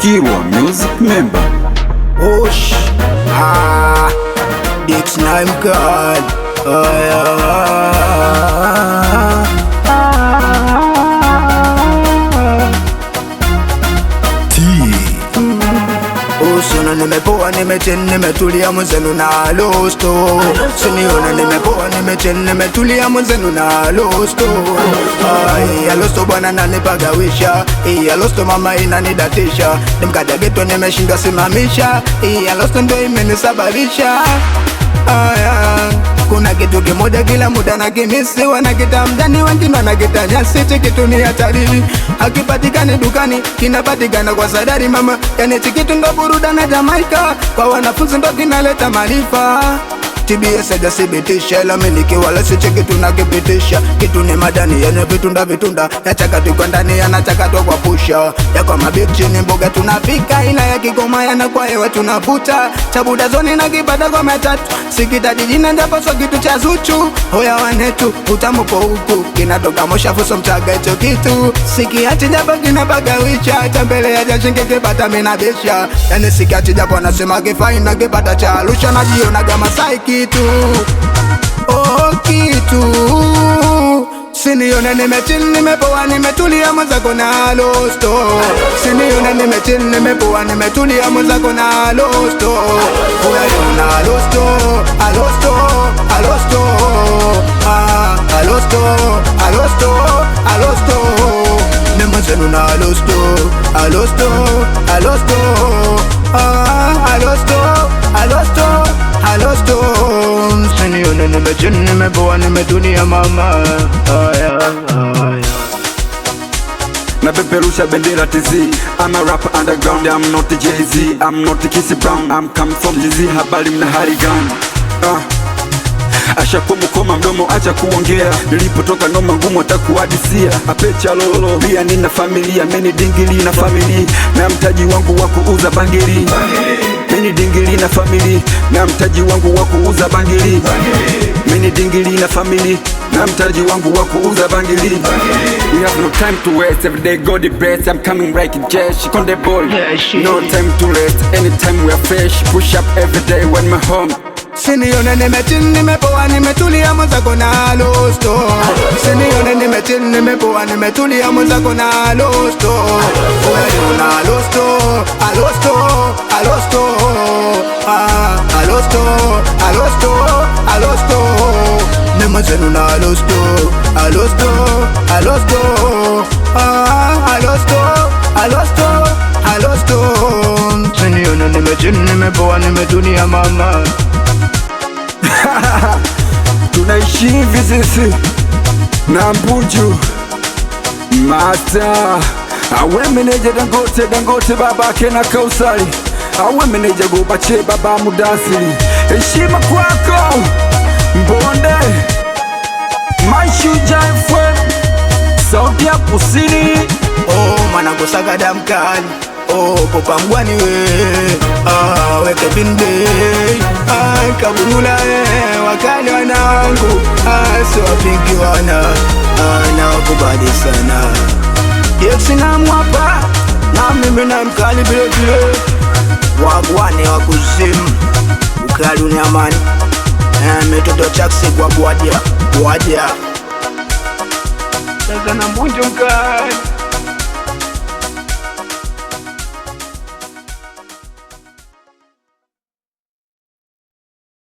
Kirwa Music Member. Osh, Dix Nine God. Usuna nimepoa nimechen nimetulia mwenzenu na losto. Siniona nimepoa nimechen nimetulia mwenzenu na losto. Ya losto bwana nanipagawisha. Ya losto mama inanidatisha. Nimkaja geto nimeshindwa simamisha. Ya losto ndo imenisababisha. Kuna kitu kimoja kila muda na kimisi, wanakita mjani wengine wanakita nyasi. Chikitu ni hatari, hakipatikani dukani, kinapatikana kwa sadari mama. Yani chikitu ndo buruda na Jamaika, kwa wanafunzi ndo kinaleta maarifa. TBS hajathibitisha ila miliki wala si chikitu na kipitisha. Kitu ni madani yenye vitunda ya chakatu kwa ndani yanachakatwa kwa pusha. Ya kwa mabichi ni mboga tunapika, ila ya kigoma yana kwa hewa tunavuta. Chabuda zoni na kipata kwa matatu, sikita jijina ndapo so kitu cha Zuchu. Hoya wanetu utamu po huku, kinatoka Moshi fuso mchaga hicho kitu. Sikiachi japo kinapagawisha, chambele ya jashingi kipata minabisha. Yani sikiachi japo anasema kifaina kipata cha Arusha. Najiona kama saiki kitu, kitu. Sinione nimechill nimepoa nimetulia mwenzako na losto. Sinione nimechill nimepoa nimetulia mwenzako na losto. Unaona losto, alosto, alosto. Alosto, alosto, alosto. Nemwenzenu na losto, alosto, alosto. Alosto, alosto, alosto. Sinione nimechill nimepoa nimetulia mama. Napeperusha bendera TZ. I'm a rapper underground, I'm not a Jay-Z. I'm not a Kissy Brown, I'm come from TZ. Habari mna hali gani? Asha kumukoma mdomo acha kuongea. Nilipotoka noma ngumu atakuhadisia. Apecha lolo pia nina familia. Meni dingili na family, na mtaji wangu wa kuuza bangili. Meni dingili na family, na mtaji wangu wa kuuza bangili. Meni dingili na family, na mtaji wangu wa kuuza bangili. We have no time to waste, every day go the best. I'm coming right in Jesh, on the ball. No time to rest, anytime we are fresh. Push up every day when my home. Sinione nimechill nimepoa nimetulia mwenzako na losto. Sinione nimechill nimepoa nimetulia mwenzako na losto. Unaona losto, alosto, alosto. Alosto, alosto, alosto. Nemwenzenu na losto, alosto, alosto. Alosto, alosto, alosto. Sinione nimechill nimepoa nimetulia mama. Tunaishi hivi sisi na Mbuju Mata. Awe meneja Dangote babake na Kausari. Awe meneja Gobache baba Mudasiri. Heshima kwako Mbonde Maishuja FM Sauti ya Kusini. Mwanangu Sagada mkali. Popa mgwani we. Weke binde. Kabunula wakali wanangu. Siwapingi wana. Na wakubali sana. Dixi na mwapa. Na mimi na mkali vile vile. Wagwane wakuzimu. Ukali unyamani. Metoto chaksi kwa Bwadia. Sasa na Mbunju mkali.